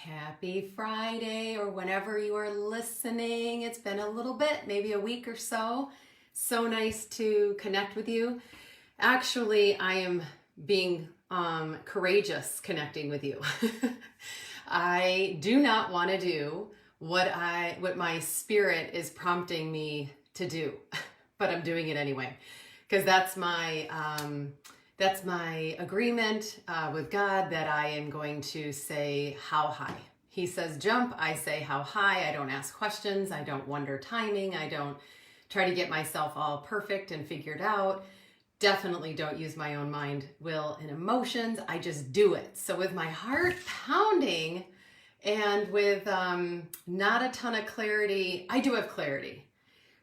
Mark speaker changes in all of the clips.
Speaker 1: Happy Friday, or whenever you are listening. It's been a little bit, maybe a week or so. So nice to connect with you. Actually, I am being courageous connecting with you. I do not want to do what my spirit is prompting me to do, but I'm doing it anyway, because that's my agreement with God, that I am going to say how high. He says jump, I say how high. I don't ask questions. I don't wonder timing. I don't try to get myself all perfect and figured out. Definitely don't use my own mind, will, and emotions. I just do it. So with my heart pounding and with not a ton of clarity, I do have clarity.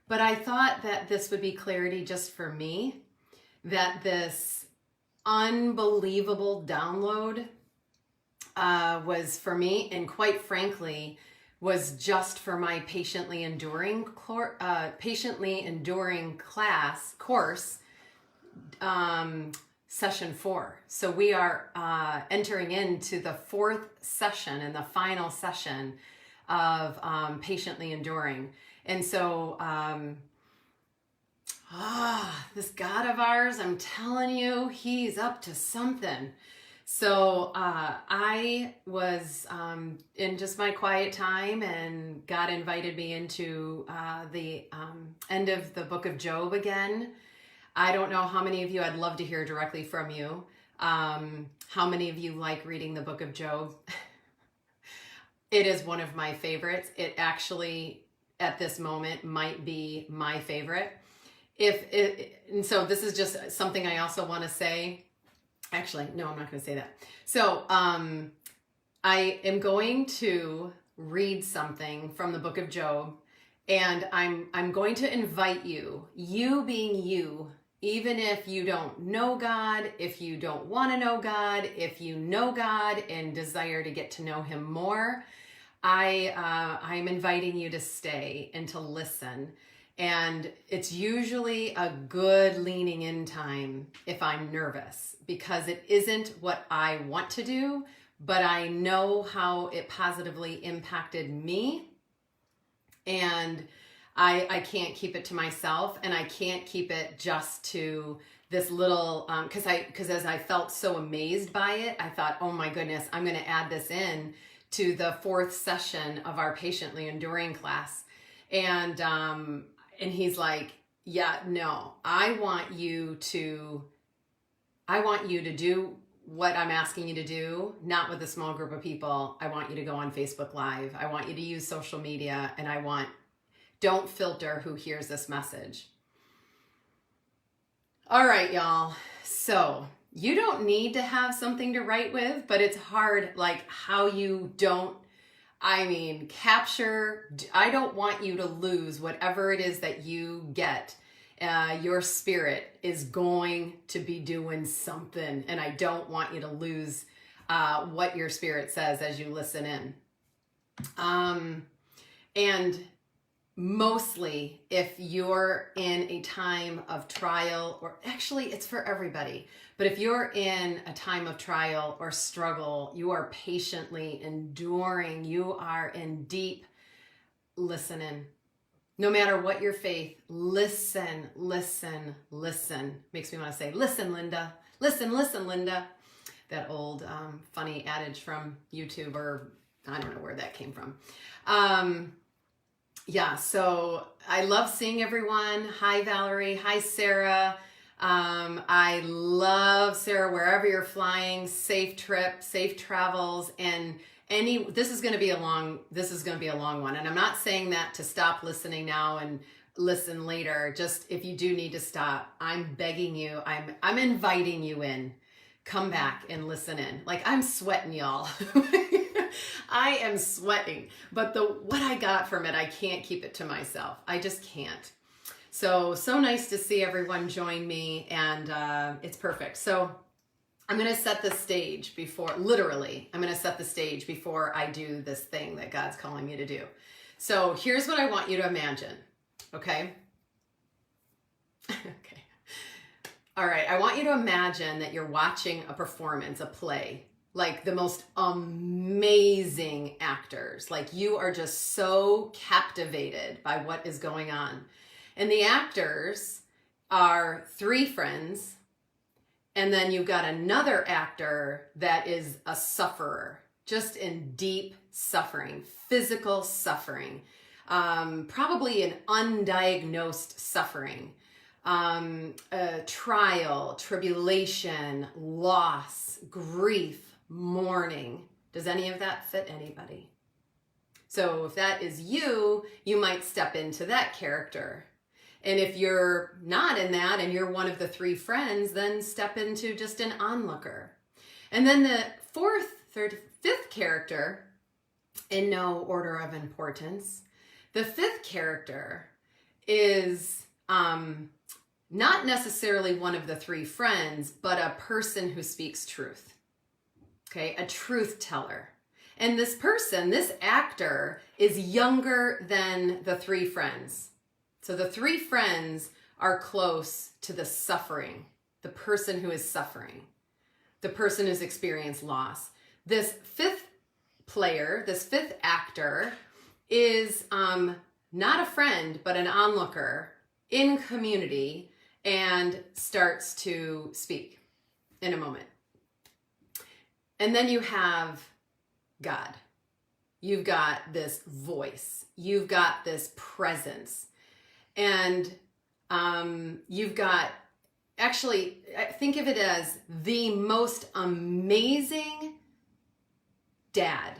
Speaker 1: But I thought that this would be clarity just for me, that this unbelievable download was for me, and quite frankly was just for my patiently enduring course, session 4. So we are entering into the 4th session and the final session of patiently enduring. And so this God of ours, I'm telling you, he's up to something. So I was in just my quiet time, and God invited me into the end of the book of Job again. I don't know how many of you, I'd love to hear directly from you. How many of you like reading the book of Job? It is one of my favorites. It actually, at this moment, might be my favorite. And so this is just something I also want to say. Actually, no, I'm not going to say that. So I am going to read something from the book of Job, and I'm going to invite you being you, even if you don't know God, if you don't want to know God, if you know God and desire to get to know him more, I'm inviting you to stay and to listen. And it's usually a good leaning in time if I'm nervous, because it isn't what I want to do, but I know how it positively impacted me. And I can't keep it to myself, and I can't keep it just to this little, because as I felt so amazed by it, I thought, oh my goodness, I'm going to add this in to the 4th session of our patiently enduring class. And he's like, yeah, no, I want you to do what I'm asking you to do, not with a small group of people. I want you to go on Facebook Live. I want you to use social media, and don't filter who hears this message. All right, y'all. So you don't need to have something to write with, but it's hard, like how you don't, capture. I don't want you to lose whatever it is that you get. Your spirit is going to be doing something, and I don't want you to lose what your spirit says as you listen in. And mostly, if you're in a time of trial, or actually it's for everybody, but if you're in a time of trial or struggle, you are patiently enduring, you are in deep listening. No matter what your faith, listen, listen, listen. Makes me want to say, listen, Linda. Listen, listen, Linda. That old funny adage from YouTube, or I don't know where that came from. Yeah, so I love seeing everyone. Hi, Valerie. Hi, Sarah. I love, Sarah, wherever you're flying, safe trip, safe travels, and this is going to be a long one. And I'm not saying that to stop listening now and listen later. Just if you do need to stop, I'm begging you, I'm inviting you in. Come back and listen in. Like, I'm sweating, y'all. I am sweating, but what I got from it, I can't keep it to myself. I just can't. So nice to see everyone join me, and it's perfect. So I'm going to set the stage before I do this thing that God's calling me to do. So here's what I want you to imagine. Okay. Okay. All right. I want you to imagine that you're watching a performance, a play. like the most amazing actors. Like you are just so captivated by what is going on. And the actors are three friends. And then you've got another actor that is a sufferer, just in deep suffering, physical suffering, probably an undiagnosed suffering, trial, tribulation, loss, grief, mourning. Does any of that fit anybody? So if that is you, you might step into that character. And if you're not in that and you're one of the three friends, then step into just an onlooker. And then the fifth character, in no order of importance, the fifth character is not necessarily one of the three friends, but a person who speaks truth. Okay, a truth teller. And this person, this actor, is younger than the three friends. So the three friends are close to the suffering, the person who is suffering, the person who's experienced loss. This fifth player, this fifth actor is not a friend, but an onlooker in community and starts to speak in a moment. And then you have God. You've got this voice. You've got this presence. And you've got, actually, think of it as the most amazing dad,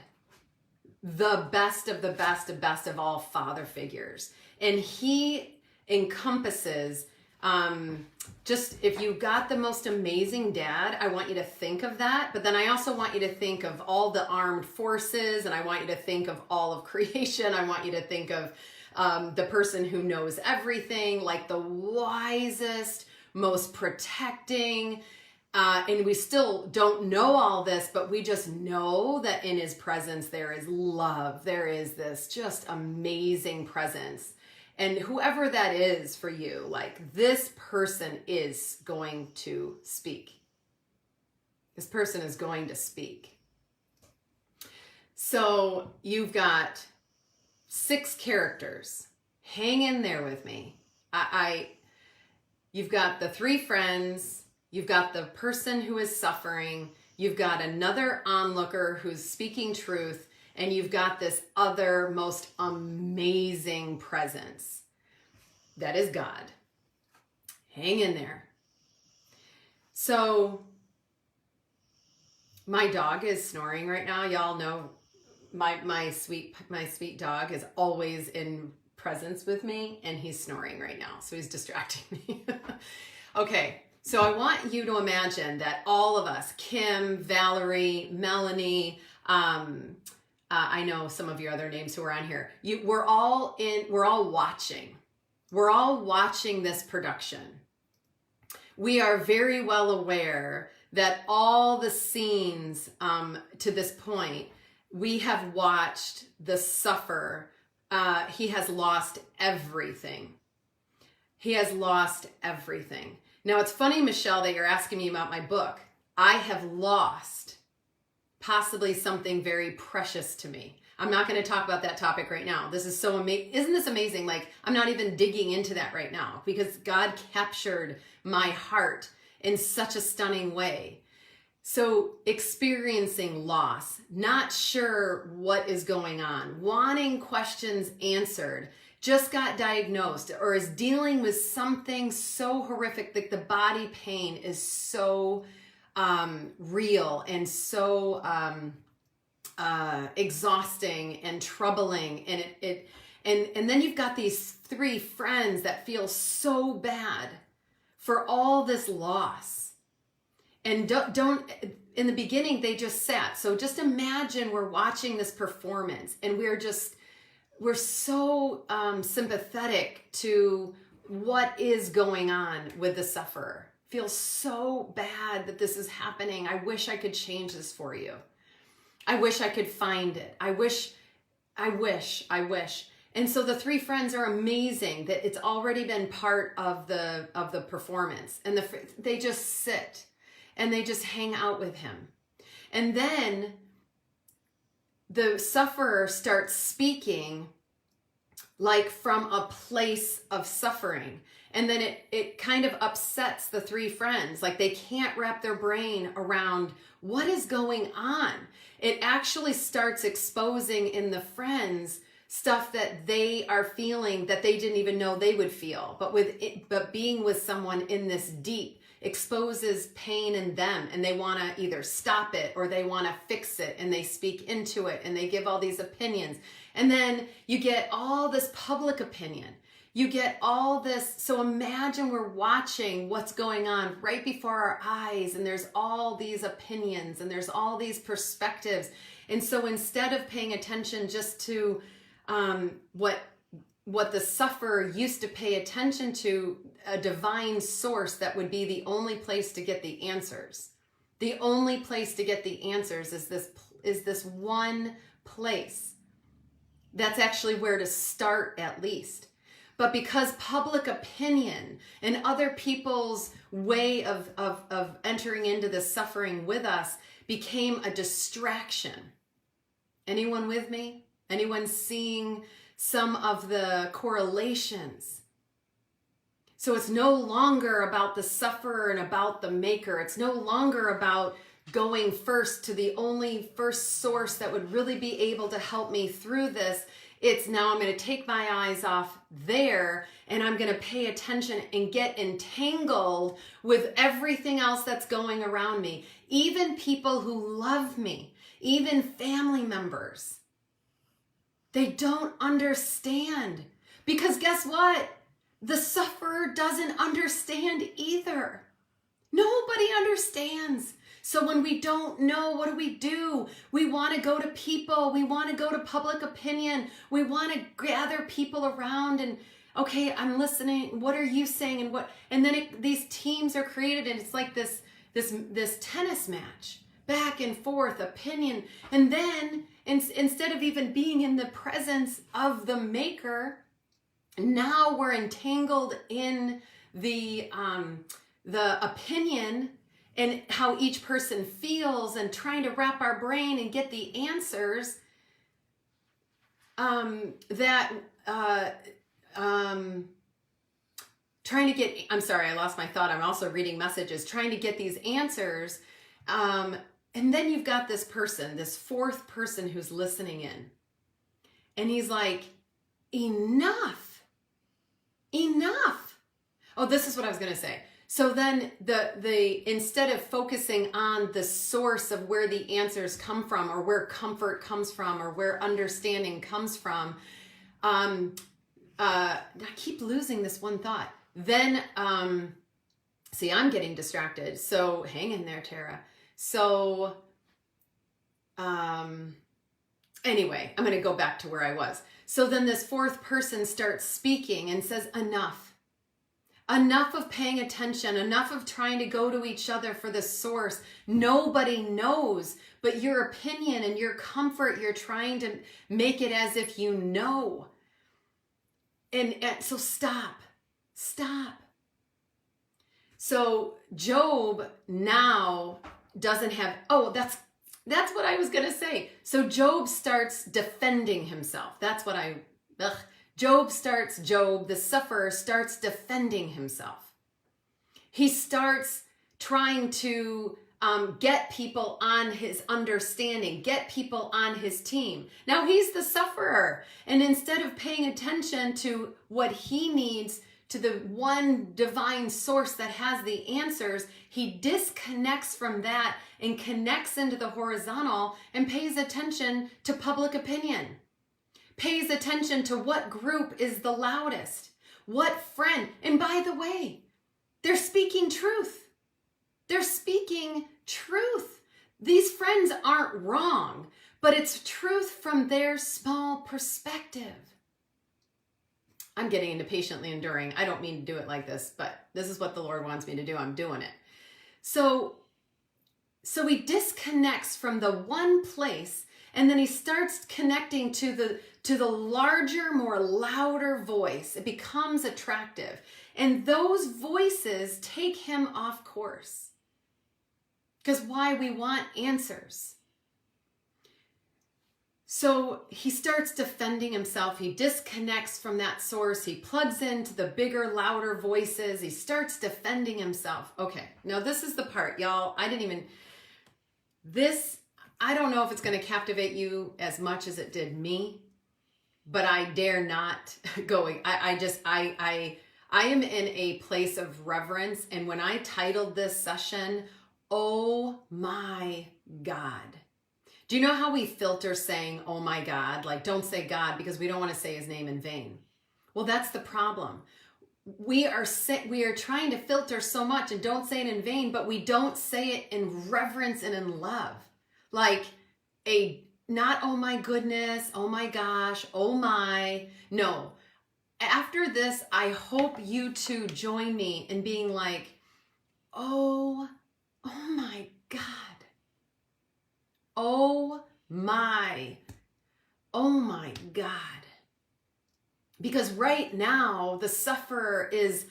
Speaker 1: the best of the best of all father figures. And he encompasses, just if you got the most amazing dad, I want you to think of that. But then I also want you to think of all the armed forces, and I want you to think of all of creation. I want you to think of the person who knows everything, like the wisest, most protecting, and we still don't know all this, but we just know that in his presence there is love. There is this just amazing presence. And whoever that is for you, like this person is going to speak. This person is going to speak. So you've got 6 characters. Hang in there with me. You've got the 3 friends. You've got the person who is suffering. You've got another onlooker who's speaking truth. And you've got this other most amazing presence. That is God. Hang in there. So my dog is snoring right now. Y'all know my sweet dog is always in presence with me, and he's snoring right now, so he's distracting me. Okay, so I want you to imagine that all of us, Kim, Valerie, Melanie, I know some of your other names who are on here, we're all watching. We're all watching this production. We are very well aware that all the scenes to this point, we have watched the suffer. He has lost everything. He has lost everything. Now, it's funny, Michelle, that you're asking me about my book. I have lost possibly something very precious to me. I'm not going to talk about that topic right now. This is so amazing. Isn't this amazing? Like, I'm not even digging into that right now because God captured my heart in such a stunning way. So experiencing loss, not sure what is going on, wanting questions answered, just got diagnosed, or is dealing with something so horrific that the body pain is so real and so exhausting and troubling, and then you've got these 3 friends that feel so bad for all this loss. And don't in the beginning, they just sat. So just imagine we're watching this performance and we're so sympathetic to what is going on with the sufferer. Feels so bad that this is happening. I wish I could change this for you. I wish I could find it. I wish. And so the 3 friends are amazing that it's already been part of the performance. And they just sit and they just hang out with him. And then the sufferer starts speaking like from a place of suffering. And then it kind of upsets the three friends. Like they can't wrap their brain around what is going on. It actually starts exposing in the friends stuff that they are feeling that they didn't even know they would feel. But being with someone in this deep exposes pain in them, and they want to either stop it or they want to fix it, and they speak into it and they give all these opinions. And then you get all this public opinion. You get all this. So imagine we're watching what's going on right before our eyes, and there's all these opinions and there's all these perspectives. And so instead of paying attention just to what the sufferer used to pay attention to, a divine source that would be the only place to get the answers. The only place to get the answers is this one place. That's actually where to start, at least. But because public opinion and other people's way of entering into the suffering with us became a distraction. Anyone with me? Anyone seeing some of the correlations? So it's no longer about the sufferer and about the maker. It's no longer about going first to the only first source that would really be able to help me through this. It's now I'm going to take my eyes off there, and I'm going to pay attention and get entangled with everything else that's going around me. Even people who love me, even family members. They don't understand. Because guess what? The sufferer doesn't understand either. Nobody understands. So when we don't know, what do? We want to go to people. We want to go to public opinion. We want to gather people around and, okay, I'm listening. What are you saying? And then these teams are created, and it's like this tennis match, back and forth, opinion. And then instead of even being in the presence of the maker, now we're entangled in the opinion and how each person feels, and trying to wrap our brain and get the answers trying to get, I'm sorry, I lost my thought. I'm also reading messages, trying to get these answers. And then you've got this person, this fourth person who's listening in. And he's like, enough. Oh, this is what I was going to say. So then instead of focusing on the source of where the answers come from, or where comfort comes from, or where understanding comes from, I keep losing this one thought. Then, see, I'm getting distracted. So hang in there, Tara. So, anyway, I'm going to go back to where I was. So then this fourth person starts speaking and says, enough. Enough of paying attention, enough of trying to go to each other for the source. Nobody knows, but your opinion and your comfort, you're trying to make it as if you know. And so stop. So Job now doesn't have, that's what I was going to say. So Job starts defending himself. Job, the sufferer, starts defending himself. He starts trying to get people on his understanding, get people on his team. Now he's the sufferer. And instead of paying attention to what he needs, to the one divine source that has the answers, he disconnects from that and connects into the horizontal and pays attention to public opinion. Pays attention to what group is the loudest, what friend. And by the way, they're speaking truth. They're speaking truth. These friends aren't wrong, but it's truth from their small perspective. I'm getting into patiently enduring. I don't mean to do it like this, but this is what the Lord wants me to do. I'm doing it. So he disconnects from the one place, and then he starts connecting to the larger, more louder voice. It becomes attractive. And those voices take him off course. Because why? We want answers. So he starts defending himself. He disconnects from that source. He plugs into the bigger, louder voices. He starts defending himself. Okay, now this is the part, y'all. I don't know if it's going to captivate you as much as it did me, but I dare not go. I am in a place of reverence. And when I titled this session, "Oh my God." Do you know how we filter saying, "Oh my God"? Like, don't say God because we don't want to say his name in vain. Well, that's the problem. We are trying to filter so much and don't say it in vain, but we don't say it in reverence and in love. Like not, "Oh my goodness, oh my gosh, oh my." No. After this, I hope you two join me in being like, oh my God. Oh my God. Because right now the sufferer is,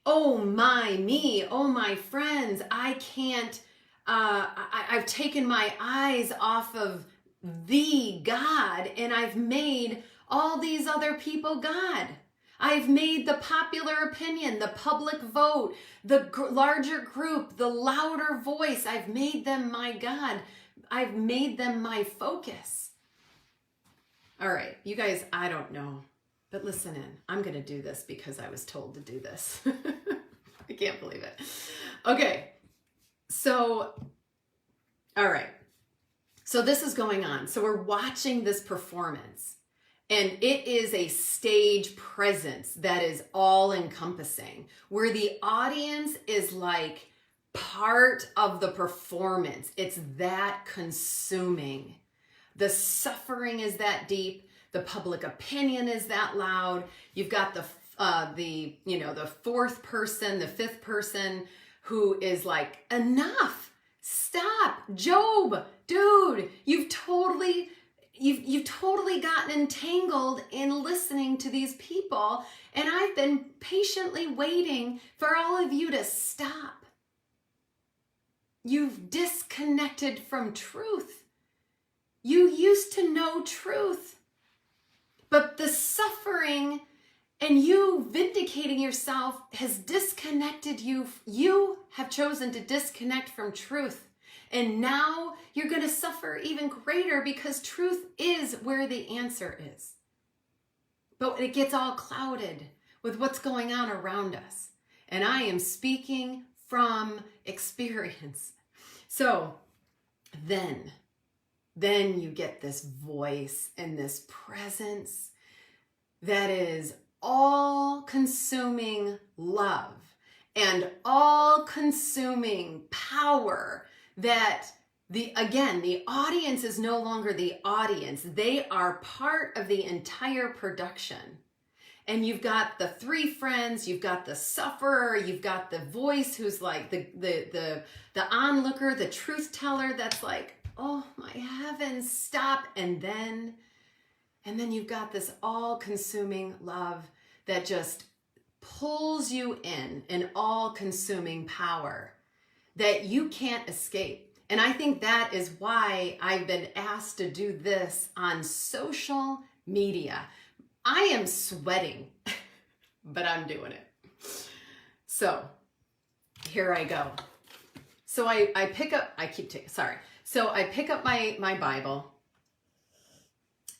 Speaker 1: oh my me, oh my friends, I can't, I've taken my eyes off of the God and I've made all these other people God. I've made the popular opinion, the public vote, the larger group, the louder voice, I've made them my God. I've made them my focus. All right, you guys, I don't know, but listen in. I'm going to do this because I was told to do this. I can't believe it. Okay, so, all right. So this is going on. So we're watching this performance, and it is a stage presence that is all encompassing, where the audience is like part of the performance. It's that consuming. The suffering is that deep. The public opinion is that loud. You've got the fourth person, the fifth person who is like, enough, stop, Job, dude, you've totally gotten entangled in listening to these people, and I've been patiently waiting for all of you to stop. You've disconnected from truth. You used to know truth, but the suffering and you vindicating yourself has disconnected you. You have chosen to disconnect from truth. And now you're going to suffer even greater because truth is where the answer is. But it gets all clouded with what's going on around us. And I am speaking from experience. So then you get this voice and this presence that is all-consuming love and all-consuming power, that the audience is no longer the audience. They are part of the entire production. And you've got the three friends, you've got the sufferer, you've got the voice who's like the onlooker, the truth teller that's like, oh my heavens, stop. And then you've got this all-consuming love that just pulls you in, an all-consuming power that you can't escape. And I think that is why I've been asked to do this on social media. I am sweating, but I'm doing it. So here I go. So I pick up my Bible,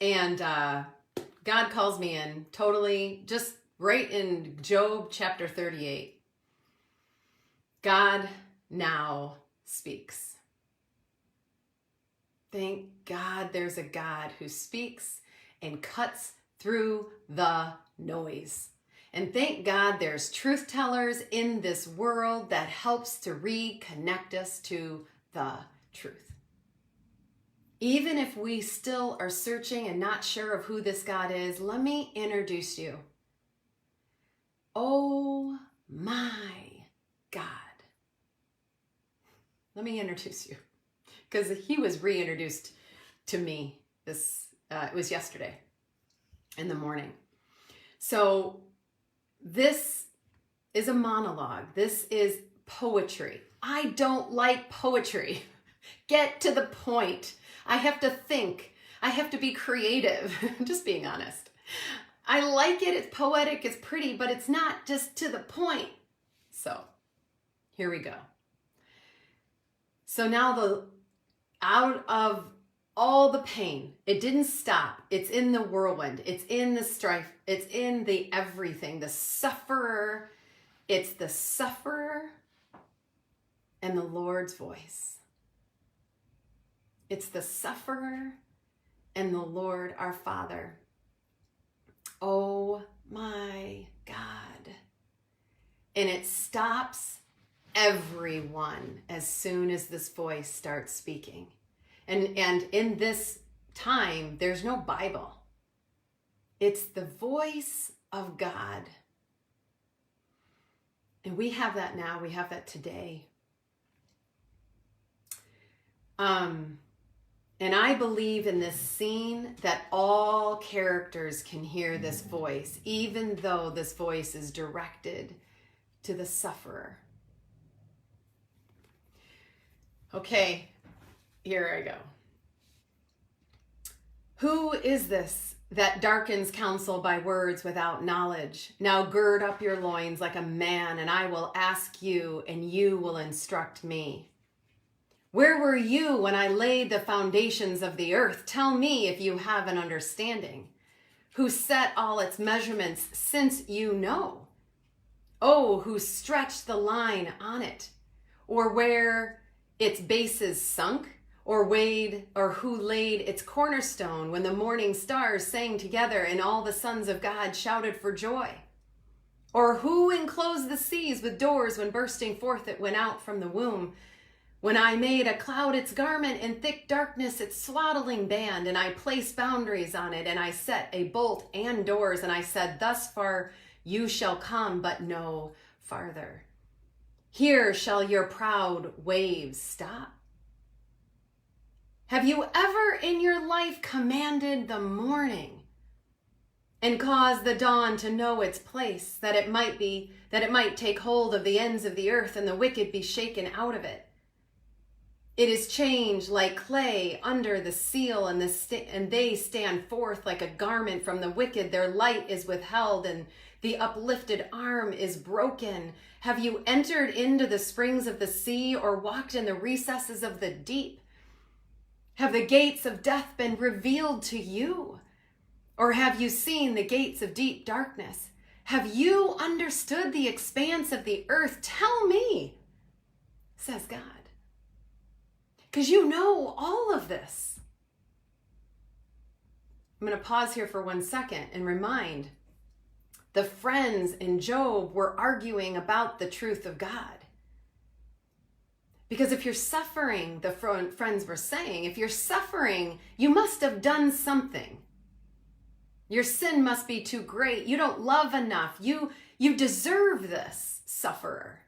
Speaker 1: and God calls me in totally, just right in Job chapter 38. God now speaks. Thank God there's a God who speaks and cuts through the noise. And thank God there's truth tellers in this world that helps to reconnect us to the truth. Even if we still are searching and not sure of who this God is, let me introduce you. Oh my God. Let me introduce you, because he was reintroduced to me it was yesterday in the morning. So this is a monologue. This is poetry. I don't like poetry. Get to the point. I have to think. I have to be creative. Just being honest. I like it. It's poetic. It's pretty, but it's not just to the point. So here we go. So now out of all the pain, it didn't stop. It's in the whirlwind. It's in the strife. It's in the everything. The sufferer. It's the sufferer and the Lord's voice. It's the sufferer and the Lord our Father. Oh my God. And it stops everyone as soon as this voice starts speaking. And in this time, there's no Bible. It's the voice of God. And we have that now. We have that today. And I believe in this scene that all characters can hear this voice, even though this voice is directed to the sufferer. Okay, here I go. Who is this that darkens counsel by words without knowledge? Now gird up your loins like a man, and I will ask you, and you will instruct me. Where were you when I laid the foundations of the earth? Tell me if you have an understanding. Who set all its measurements, since you know? Oh, who stretched the line on it? Or where its bases sunk? Or who laid its cornerstone when the morning stars sang together and all the sons of God shouted for joy? Or who enclosed the seas with doors when bursting forth it went out from the womb? When I made a cloud its garment and thick darkness its swaddling band, and I placed boundaries on it, and I set a bolt and doors, and I said, thus far you shall come, but no farther. Here shall your proud waves stop. Have you ever in your life commanded the morning and caused the dawn to know its place, that it might take hold of the ends of the earth and the wicked be shaken out of it? It is changed like clay under the seal, and they stand forth like a garment from the wicked. Their light is withheld, and the uplifted arm is broken. Have you entered into the springs of the sea, or walked in the recesses of the deep? Have the gates of death been revealed to you? Or have you seen the gates of deep darkness? Have you understood the expanse of the earth? Tell me, says God. Because you know all of this. I'm going to pause here for 1 second and remind the friends in Job were arguing about the truth of God. Because if you're suffering, the friends were saying, if you're suffering, you must have done something. Your sin must be too great. You don't love enough. You deserve this, sufferer.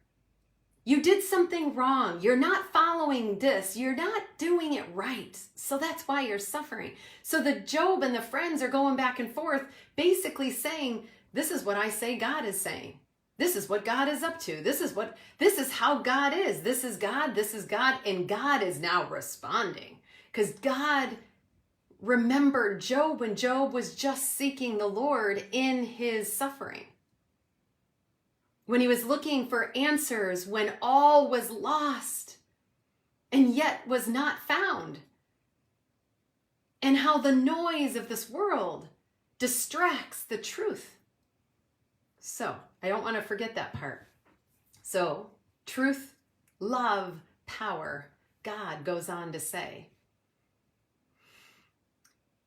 Speaker 1: You did something wrong. You're not following this. You're not doing it right. So that's why you're suffering. So the Job and the friends are going back and forth, basically saying, this is what I say God is saying. This is what God is up to. This is how God is. This is God. And God is now responding. Because God remembered Job when Job was just seeking the Lord in his suffering. When he was looking for answers, when all was lost and yet was not found. And how the noise of this world distracts the truth. So, I don't want to forget that part. So, truth, love, power, God goes on to say.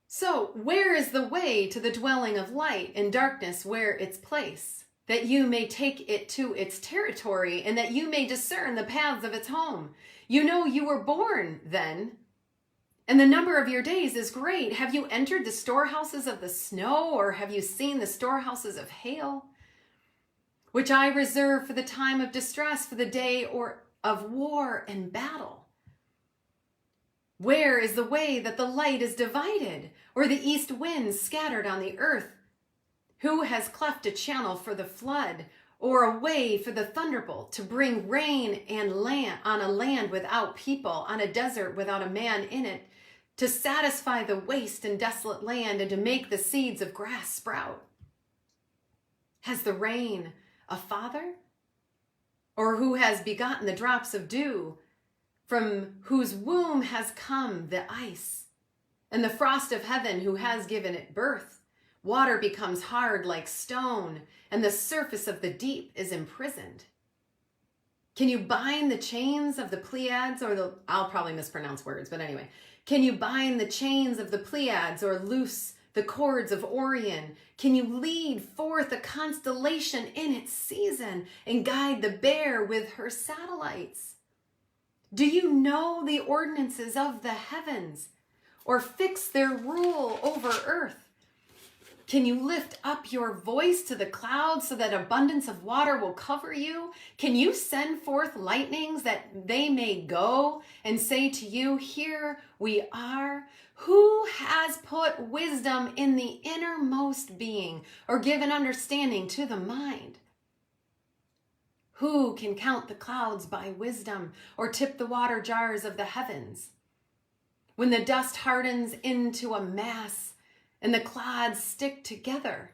Speaker 1: So, where is the way to the dwelling of light, and darkness where its place? That you may take it to its territory, and that you may discern the paths of its home. You know you were born then, and the number of your days is great. Have you entered the storehouses of the snow, or have you seen the storehouses of hail, which I reserve for the time of distress, for the day of war and battle? Where is the way that the light is divided, or the east wind scattered on the earth? Who has cleft a channel for the flood, or a way for the thunderbolt to bring rain and land on a land without people, on a desert without a man in it, to satisfy the waste and desolate land and to make the seeds of grass sprout? Has the rain a father? Or who has begotten the drops of dew, from whose womb has come the ice, and the frost of heaven, who has given it birth? Water becomes hard like stone, and the surface of the deep is imprisoned. Can you bind the chains of the Pleiades, I'll probably mispronounce words, but anyway. Can you bind the chains of the Pleiades or loose the cords of Orion? Can you lead forth a constellation in its season and guide the bear with her satellites? Do you know the ordinances of the heavens, or fix their rule over earth? Can you lift up your voice to the clouds so that abundance of water will cover you? Can you send forth lightnings that they may go and say to you, here we are? Who has put wisdom in the innermost being, or given understanding to the mind? Who can count the clouds by wisdom, or tip the water jars of the heavens? When the dust hardens into a mass and the clods stick together,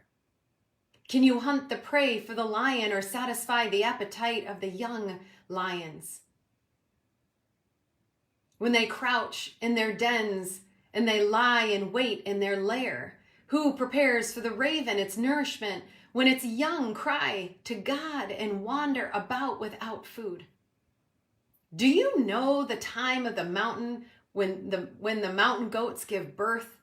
Speaker 1: can you hunt the prey for the lion, or satisfy the appetite of the young lions? When they crouch in their dens and they lie in wait in their lair, who prepares for the raven its nourishment when its young cry to God and wander about without food? Do you know the time of the mountain when the mountain goats give birth?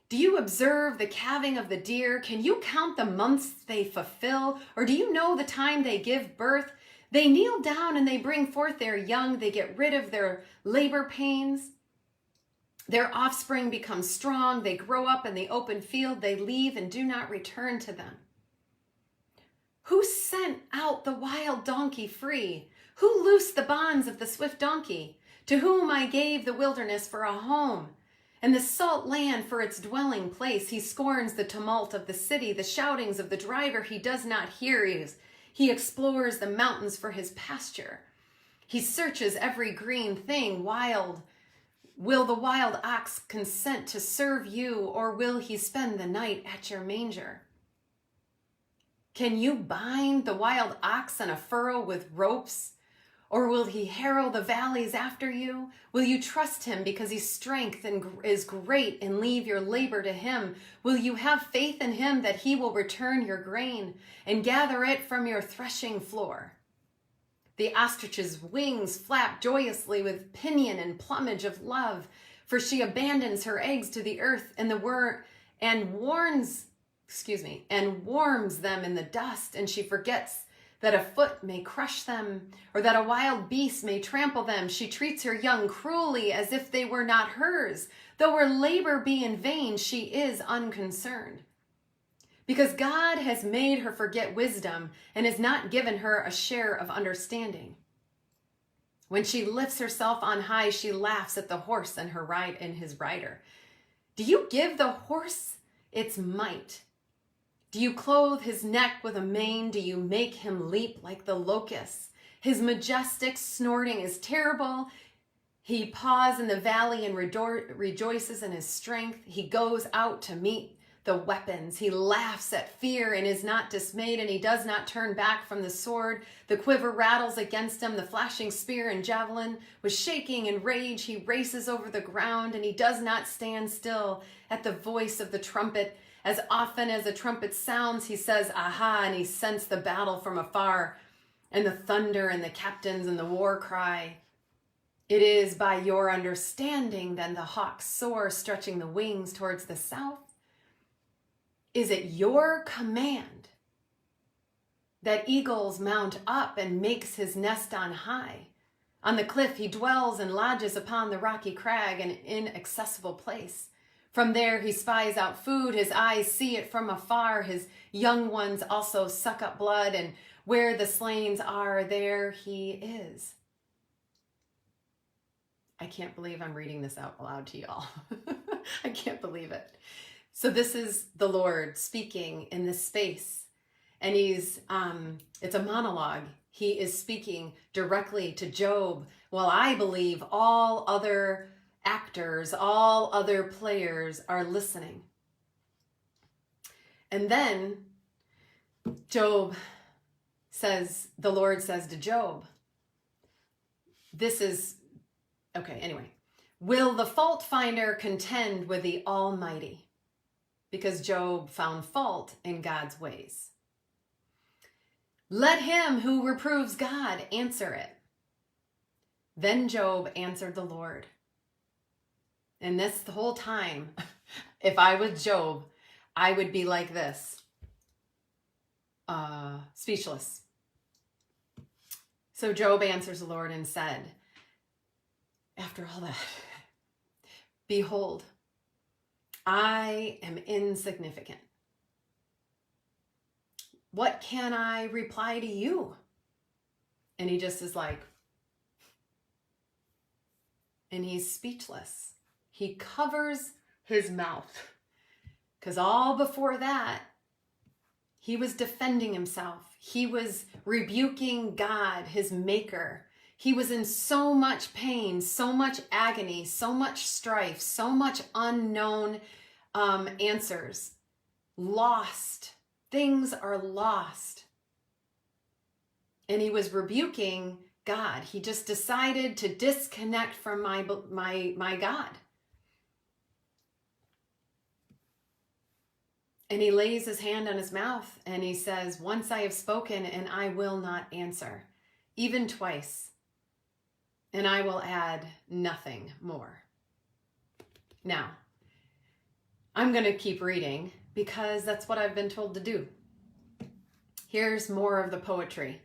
Speaker 1: Do you observe the calving of the deer? Can you count the months they fulfill? Or do you know the time they give birth? They kneel down and they bring forth their young. They get rid of their labor pains. Their offspring becomes strong. They grow up in the open field. They leave and do not return to them. Who sent out the wild donkey free? Who loosed the bonds of the swift donkey? To whom I gave the wilderness for a home, and the salt land for its dwelling place. He scorns the tumult of the city, the shoutings of the driver he does not hear. He explores the mountains for his pasture. He searches every green thing. Will the wild ox consent to serve you, or will he spend the night at your manger? Can you bind the wild ox in a furrow with ropes? Or will he harrow the valleys after you? Will you trust him because his strength is great and leave your labor to him? Will you have faith in him that he will return your grain and gather it from your threshing floor? The ostrich's wings flap joyously with pinion and plumage of love, for she abandons her eggs to the earth and warms them in the dust, and she forgets that a foot may crush them, or that a wild beast may trample them. She treats her young cruelly as if they were not hers. Though her labor be in vain, she is unconcerned. Because God has made her forget wisdom and has not given her a share of understanding. When she lifts herself on high, she laughs at the horse and his rider. Do you give the horse its might? Do you clothe his neck with a mane? Do you make him leap like the locust? His majestic snorting is terrible. He paws in the valley and rejoices in his strength. He goes out to meet the weapons. He laughs at fear and is not dismayed, and he does not turn back from the sword. The quiver rattles against him, the flashing spear and javelin. With shaking and rage, he races over the ground, and he does not stand still at the voice of the trumpet. As often as a trumpet sounds, he says, aha, and he scents the battle from afar, and the thunder and the captains and the war cry. It is by your understanding then the hawks soar, stretching the wings towards the south. Is it your command that eagles mount up and makes his nest on high? On the cliff he dwells and lodges upon the rocky crag, an inaccessible place. From there he spies out food, his eyes see it from afar, his young ones also suck up blood, and where the slain are, there he is. I can't believe I'm reading this out loud to y'all. I can't believe it. So this is the Lord speaking in this space, And it's a monologue. He is speaking directly to Job, while I believe all other actors, all other players are listening. And then the Lord says to Job, will the fault finder contend with the Almighty? Because Job found fault in God's ways. Let him who reproves God answer it. Then Job answered the Lord. And this the whole time, if I was Job, I would be like this, speechless. So Job answers the Lord and said, after all that, behold, I am insignificant. What can I reply to you? And he just is like, and he's speechless. He covers his mouth. Because all before that, he was defending himself. He was rebuking God, his maker. He was in so much pain, so much agony, so much strife, so much unknown answers. Lost. Things are lost. And he was rebuking God. He just decided to disconnect from my God. And he lays his hand on his mouth and he says, once I have spoken and I will not answer, even twice, and I will add nothing more. Now, I'm going to keep reading because that's what I've been told to do. Here's more of the poetry.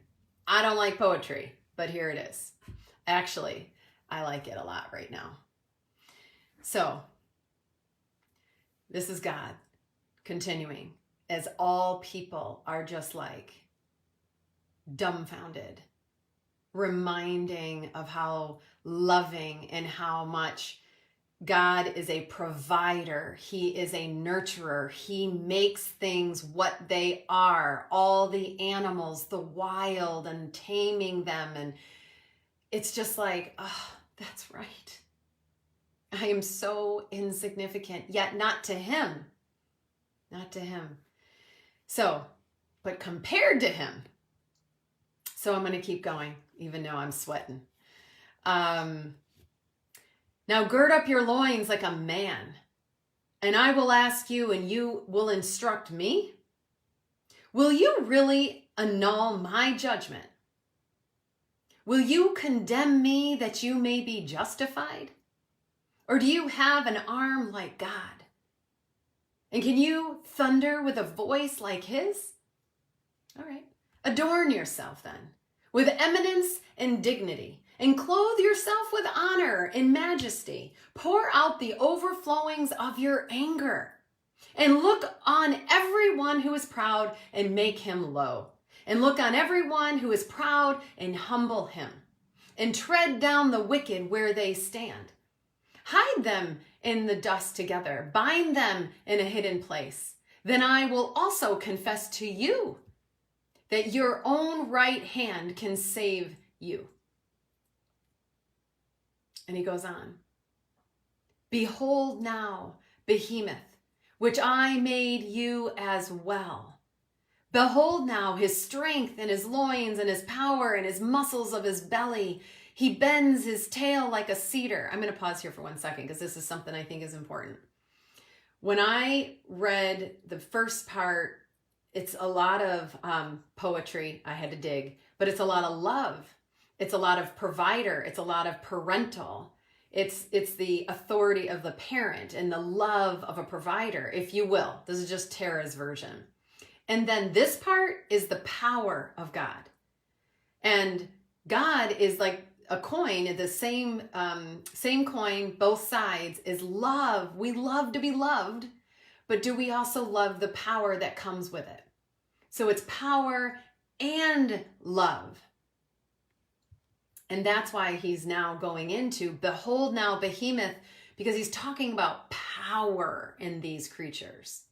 Speaker 1: I don't like poetry, but here it is. Actually, I like it a lot right now. So, this is God continuing, as all people are just like dumbfounded, reminding of how loving and how much God is a provider. He is a nurturer. He makes things what they are, all the animals, the wild, and taming them. And it's just like, oh, that's right. I am so insignificant, yet not to him. Not to him. So, but compared to him. So I'm going to keep going, even though I'm sweating. Now gird up your loins like a man, and I will ask you, and you will instruct me. Will you really annul my judgment? Will you condemn me that you may be justified? Or do you have an arm like God? And can you thunder with a voice like his? All right. Adorn yourself then with eminence and dignity, and clothe yourself with honor and majesty. Pour out the overflowings of your anger, and look on everyone who is proud and make him low. And look on everyone who is proud and humble him, and tread down the wicked where they stand. Hide them in the dust together, bind them in a hidden place. Then I will also confess to you that your own right hand can save you. And he goes on. Behold now, Behemoth, which I made you as well. Behold now his strength and his loins and his power and his muscles of his belly. He bends his tail like a cedar. I'm going to pause here for 1 second because this is something I think is important. When I read the first part, it's a lot of poetry. I had to dig, but it's a lot of love. It's a lot of provider. It's a lot of parental. It's the authority of the parent and the love of a provider, if you will. This is just Tara's version. And then this part is the power of God. And God is like a coin, the same coin, both sides is love. We love to be loved, but do we also love the power that comes with it? So it's power and love. And that's why he's now going into, behold now Behemoth, because he's talking about power in these creatures.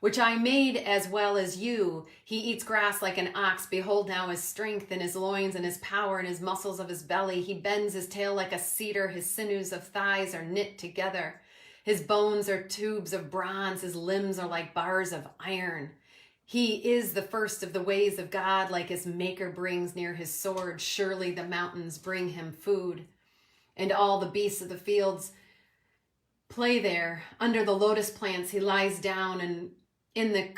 Speaker 1: which I made as well as you. He eats grass like an ox. Behold now his strength and his loins and his power and his muscles of his belly. He bends his tail like a cedar. His sinews of thighs are knit together. His bones are tubes of bronze. His limbs are like bars of iron. He is the first of the ways of God, like his maker brings near his sword. Surely the mountains bring him food, and all the beasts of the fields play there. Under the lotus plants he lies down, and in the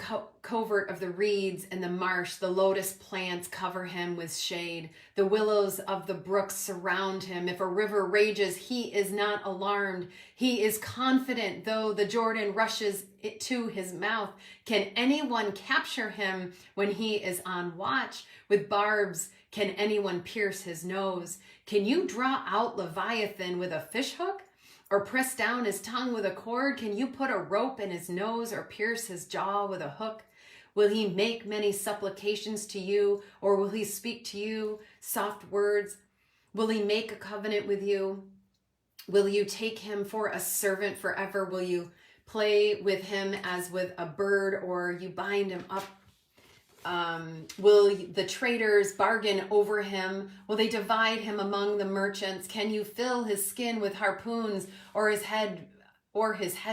Speaker 1: covert of the reeds and the marsh, the lotus plants cover him with shade. The willows of the brooks surround him. If a river rages, he is not alarmed. He is confident, though the Jordan rushes to his mouth. Can anyone capture him when he is on watch? With barbs, can anyone pierce his nose? Can you draw out Leviathan with a fishhook? Or press down his tongue with a cord? Can you put a rope in his nose or pierce his jaw with a hook? Will he make many supplications to you, or will he speak to you soft words? Will he make a covenant with you? Will you take him for a servant forever? Will you play with him as with a bird, or you bind him up? Will the traders bargain over him? Will they divide him among the merchants? Can you fill his skin with harpoons, or his head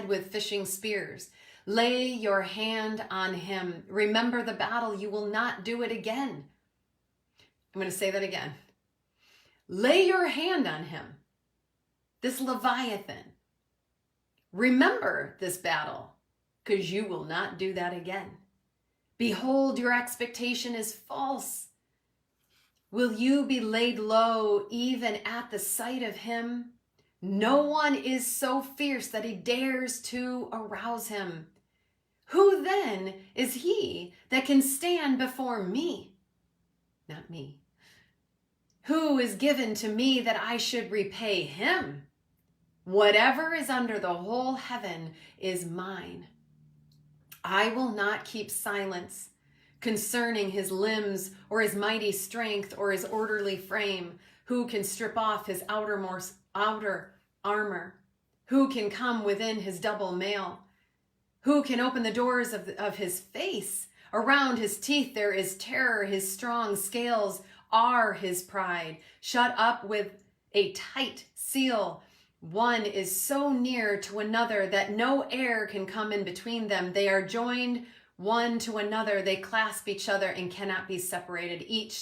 Speaker 1: with fishing spears? Lay your hand on him. Remember the battle. You will not do it again. I'm going to say that again. Lay your hand on him. This Leviathan. Remember this battle, because you will not do that again. Behold, your expectation is false. Will you be laid low even at the sight of him? No one is so fierce that he dares to arouse him. Who then is he that can stand before me? Not me. Who is given to me that I should repay him? Whatever is under the whole heaven is mine. I will not keep silence concerning his limbs or his mighty strength or his orderly frame. Who can strip off his outer armor? Who can come within his double mail? Who can open the doors of his face? Around his teeth there is terror. His strong scales are his pride. Shut up with a tight seal. One is so near to another that no air can come in between them. They are joined one to another. They clasp each other and cannot be separated. His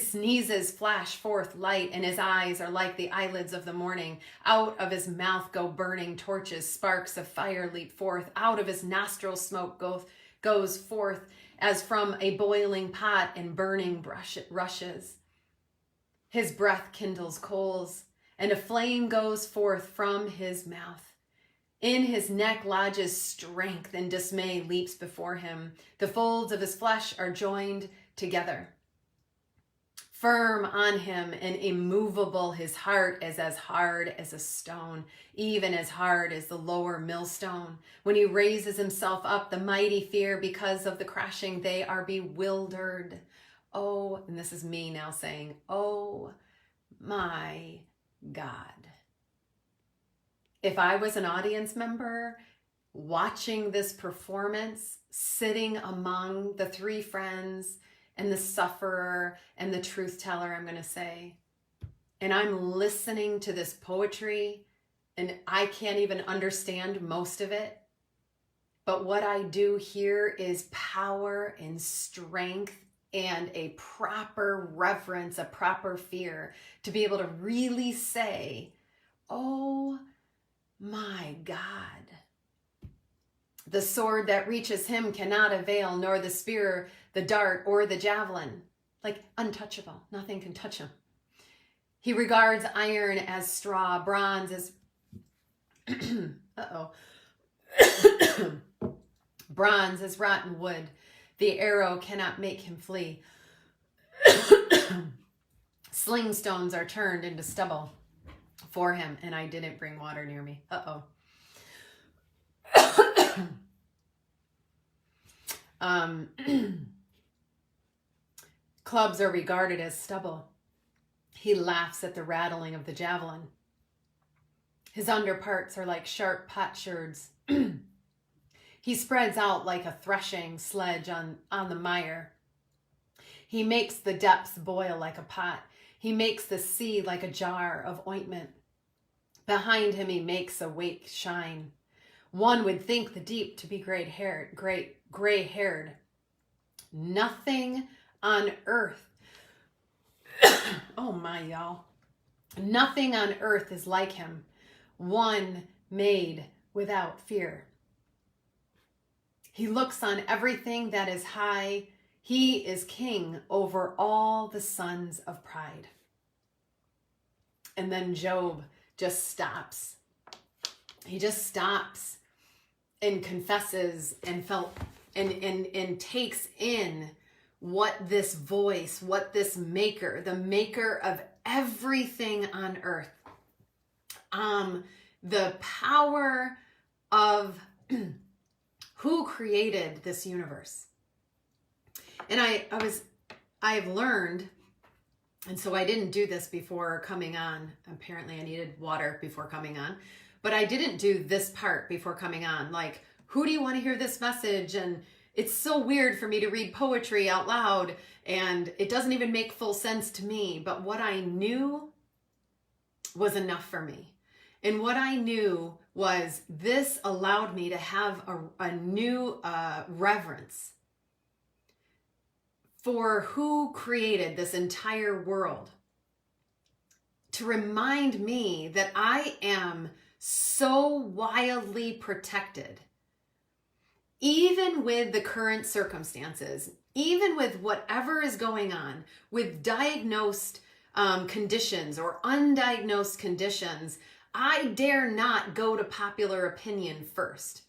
Speaker 1: sneezes flash forth light, and his eyes are like the eyelids of the morning. Out of his mouth go burning torches. Sparks of fire leap forth. Out of his nostrils smoke goes forth as from a boiling pot, and burning rushes. His breath kindles coals, and a flame goes forth from his mouth. In his neck lodges strength, and dismay leaps before him. The folds of his flesh are joined together. Firm on him and immovable, his heart is as hard as a stone, even as hard as the lower millstone. When he raises himself up, the mighty fear because of the crashing. They are bewildered. Oh, and this is me now saying, oh my God. If I was an audience member watching this performance, sitting among the three friends and the sufferer and the truth teller, I'm going to say, and I'm listening to this poetry, and I can't even understand most of it, but what I do hear is power and strength and a proper reverence, a proper fear, to be able to really say, oh my God. The sword that reaches him cannot avail, nor the spear, the dart, or the javelin. Like untouchable, nothing can touch him. He regards iron as straw, bronze as, bronze as rotten wood. The arrow cannot make him flee. Sling stones are turned into stubble for him, and I didn't bring water near me. Clubs are regarded as stubble. He laughs at the rattling of the javelin. His underparts are like sharp potsherds. He spreads out like a threshing sledge on the mire. He makes the depths boil like a pot. He makes the sea like a jar of ointment. Behind him he makes a wake shine. One would think the deep to be gray-haired. Nothing on earth. Oh my, y'all. Nothing on earth is like him. One made without fear. He looks on everything that is high. He is king over all the sons of pride. And then Job just stops. He just stops and confesses and and takes in what this voice, what this maker, the maker of everything on earth, the power of who created this universe. And I've learned, and so I didn't do this before coming on. Apparently I needed water before coming on, but I didn't do this part before coming on. Like, who do you want to hear this message? And it's so weird for me to read poetry out loud, and it doesn't even make full sense to me. But what I knew was enough for me. And what I knew was this allowed me to have a new reverence for who created this entire world. To remind me that I am so wildly protected, even with the current circumstances, even with whatever is going on, with diagnosed conditions or undiagnosed conditions. I dare not go to popular opinion first.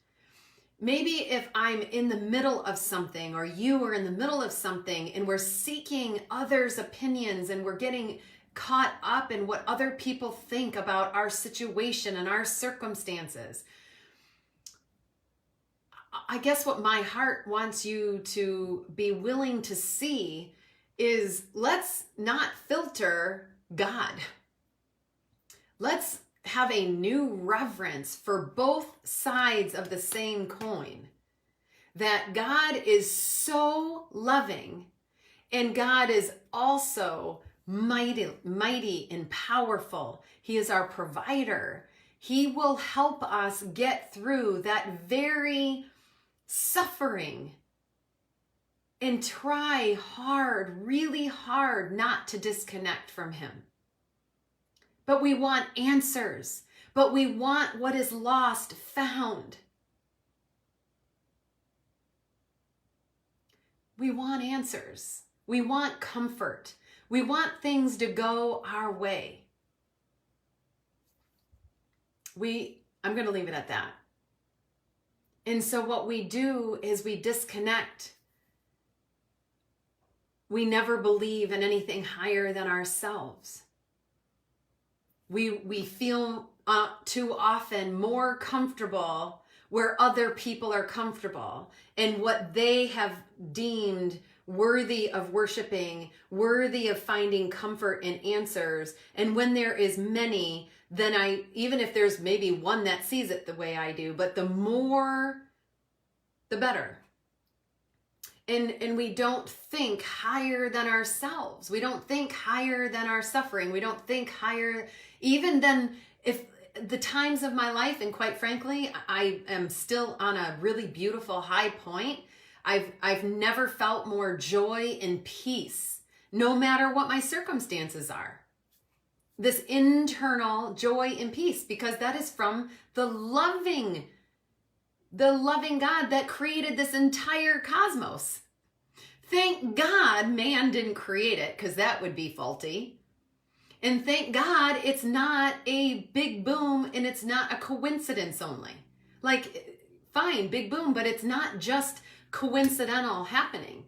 Speaker 1: Maybe if I'm in the middle of something, or you are in the middle of something, and we're seeking others' opinions and we're getting caught up in what other people think about our situation and our circumstances. I guess what my heart wants you to be willing to see is, let's not filter God. Let's have a new reverence for both sides of the same coin. That God is so loving, and God is also mighty and powerful. He is our provider. He will help us get through that very suffering, and try hard, really hard, not to disconnect from him. But we want answers. But we want what is lost found. We want answers. We want comfort. We want things to go our way. I'm going to leave it at that. And so what we do is we disconnect. We never believe in anything higher than ourselves. We feel too often more comfortable where other people are comfortable and what they have deemed worthy of worshiping, worthy of finding comfort and answers. And when there is many, then even if there's maybe one that sees it the way I do, but the more, the better. And we don't think higher than ourselves. We don't think higher than our suffering. We don't think higher even than if the times of my life, and quite frankly, I am still on a really beautiful high point. I've never felt more joy and peace, no matter what my circumstances are. This internal joy and peace, because that is from the loving God that created this entire cosmos. Thank God man didn't create it, because that would be faulty. And thank God it's not a big boom and it's not a coincidence only. Like, fine, big boom, but it's not just coincidental happening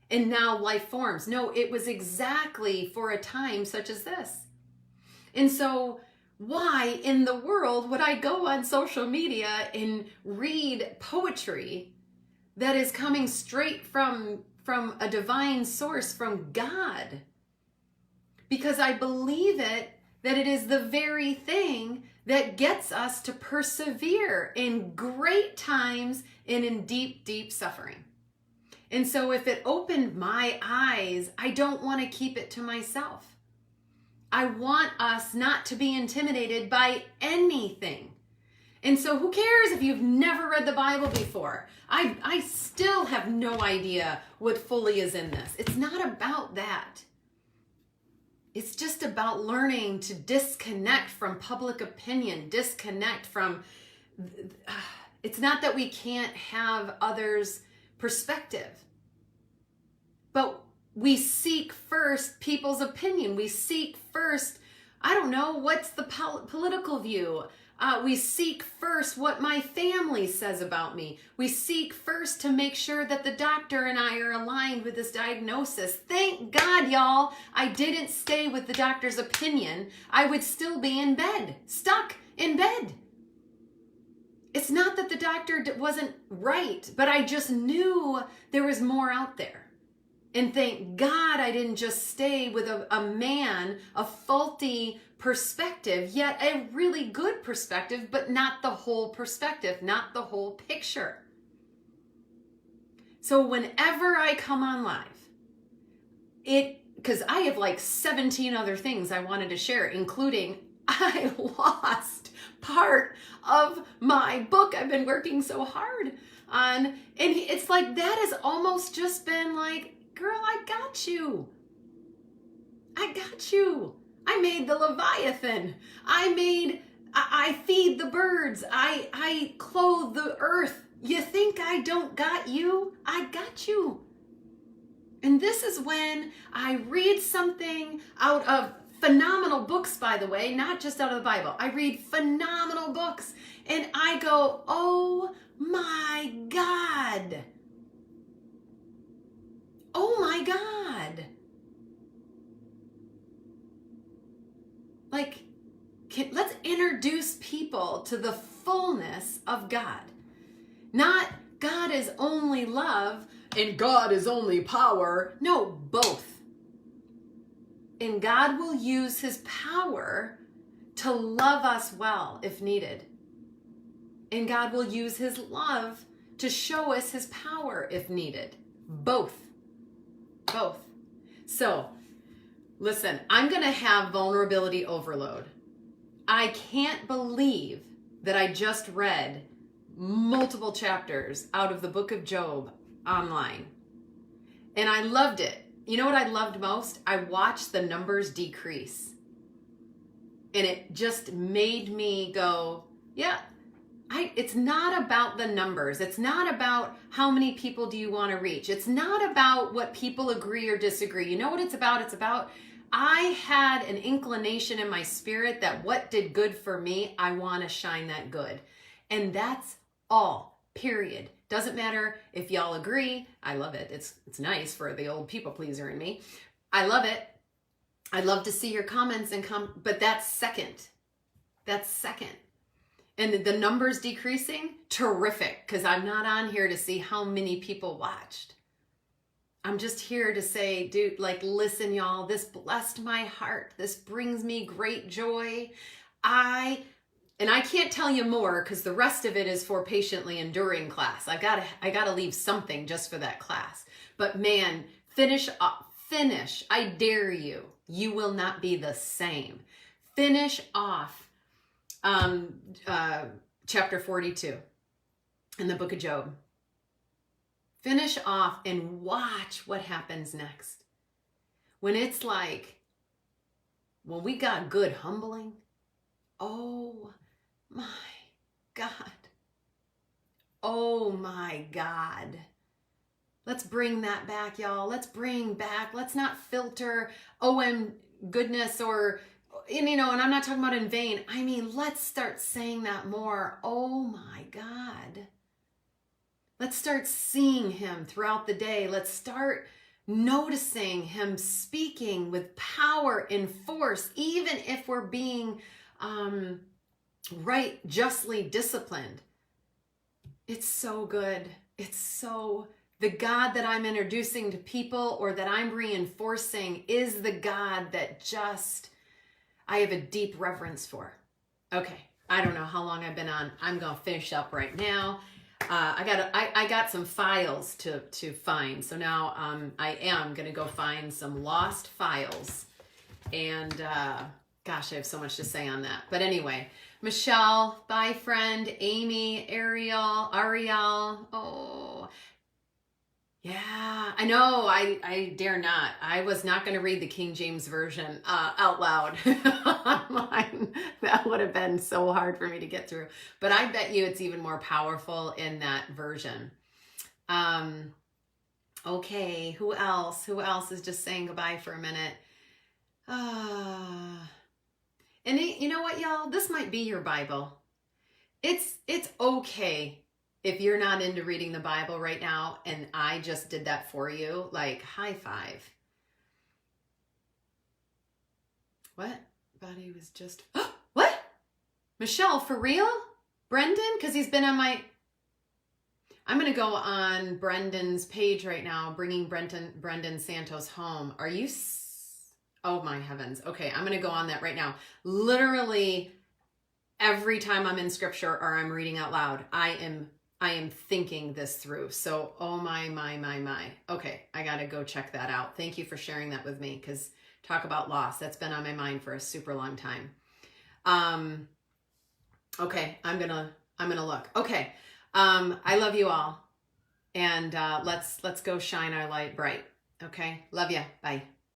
Speaker 1: and now life forms. No, it was exactly for a time such as this. And so why in the world would I go on social media and read poetry that is coming straight from a divine source, from God? Because I believe that it is the very thing that gets us to persevere in great times and in deep, deep suffering. And so if it opened my eyes, I don't want to keep it to myself. I want us not to be intimidated by anything. And so who cares if you've never read the Bible before? I still have no idea what fully is in this. It's not about that. It's just about learning to disconnect from public opinion, disconnect from, it's not that we can't have others' perspective, but we seek first people's opinion. We seek first, I don't know, what's the political view? We seek first what my family says about me. We seek first to make sure that the doctor and I are aligned with this diagnosis. Thank God, y'all, I didn't stay with the doctor's opinion. I would still be in bed, stuck in bed. It's not that the doctor wasn't right, but I just knew there was more out there. And thank God I didn't just stay with a man, a faulty perspective, yet a really good perspective, but not the whole perspective, not the whole picture. So whenever I come on live, because I have like 17 other things I wanted to share, including I lost part of my book I've been working so hard on. And it's like that has almost just been like, girl, I got you. I got you. I made the Leviathan. I feed the birds. I clothe the earth. You think I don't got you? I got you. And this is when I read something out of phenomenal books, by the way, not just out of the Bible. I read phenomenal books and I go, oh my God. Oh my God. Like, let's introduce people to the fullness of God. Not God is only love and God is only power. No, both. And God will use his power to love us well if needed. And God will use his love to show us his power if needed. Both. Both. So, listen, I'm going to have vulnerability overload. I can't believe that I just read multiple chapters out of the book of Job online. And I loved it. You know what I loved most? I watched the numbers decrease. And it just made me go, yeah, it's not about the numbers. It's not about how many people do you want to reach. It's not about what people agree or disagree. You know what it's about? It's about I had an inclination in my spirit that what did good for me, I want to shine that good. And that's all, period. Doesn't matter if y'all agree. I love it. It's nice for the old people pleaser in me. I love it. I'd love to see your comments but that's second. That's second. And the numbers decreasing, terrific, because I'm not on here to see how many people watched. I'm just here to say, dude, like, listen, y'all, this blessed my heart. This brings me great joy. And I can't tell you more because the rest of it is for patiently enduring class. I gotta leave something just for that class. But man, finish. I dare you. You will not be the same. Finish off chapter 42 in the book of Job. Finish off and watch what happens next. When it's like, when we got good humbling, oh my God. Oh my God. Let's bring that back, y'all. Let's not filter goodness or, and I'm not talking about in vain. I mean, let's start saying that more. Oh my God. Let's start seeing him throughout the day. Let's start noticing him speaking with power and force, even if we're being justly disciplined. It's so good. It's so, the God that I'm introducing to people or that I'm reinforcing is the God that I have a deep reverence for. Okay, I don't know how long I've been on. I'm going to finish up right now. I got some files to find. So now I am going to go find some lost files. And gosh, I have so much to say on that. But anyway, Michelle, bye friend, Amy, Ariel, oh, yeah, I know, I dare not. I was not going to read the King James Version out loud online. That would have been so hard for me to get through. But I bet you it's even more powerful in that version. Okay, who else? Who else is just saying goodbye for a minute? And you know what, y'all? This might be your Bible. It's okay if you're not into reading the Bible right now, and I just did that for you, like high five. What? Body was just, what? Michelle, for real? Brendan? Because he's been on my, I'm going to go on Brendan's page right now, bringing Brendan Santos home. Are you, oh my heavens. Okay, I'm going to go on that right now. Literally every time I'm in scripture or I'm reading out loud, I am thinking this through. So, oh my. Okay, I got to go check that out. Thank you for sharing that with me, because talk about loss. That's been on my mind for a super long time. Okay, I'm going to look. Okay. I love you all. And let's go shine our light bright. Okay? Love ya. Bye.